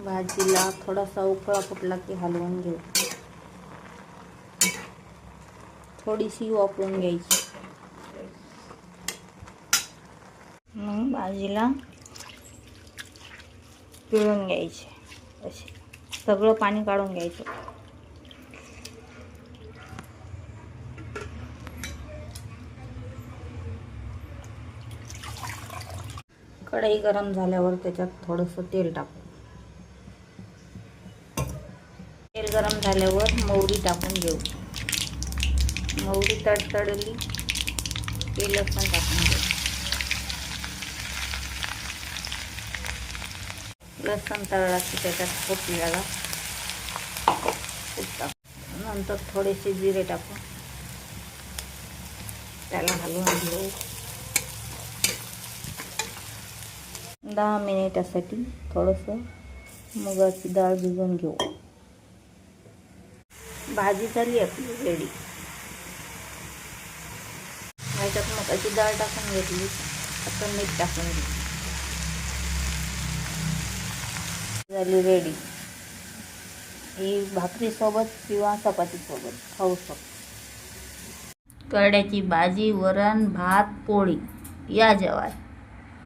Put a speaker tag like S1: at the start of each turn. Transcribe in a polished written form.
S1: भाजीला थोडासा उकळा फुटला की हलवून घेऊ. थोडीशी वापरून घ्यायची. मग भाजीला पिळून घ्यायचे. असे सगळं पाणी काढून घ्यायचं. कढई गरम झाल्यावर त्याच्यात थोडंसं तेल टाकू. तेल गरम झाल्यावर मोहरी टाकून घेऊ. मोहरी तडतडली की लसूण टाकून घेऊ. लसूण तळला की त्याच्यात फोडणीला नंतर थोडेसे जिरे टाकून त्याला हलवून घेऊ. 10 मिनिटासाठी थोडंसं मुगाची डाळ भिजवून घेऊ. भाजी झाली आपली रेडी. ह्याच्यात मुगाची डाळ टाकून घेतली. आता मीठ टाकून घेऊ. झाली रेडी. ही भाकरीसोबत किंवा चपातीसोबत खाऊ शकतो. करड्याची भाजी, वरण, भात, पोळी या जेवायला.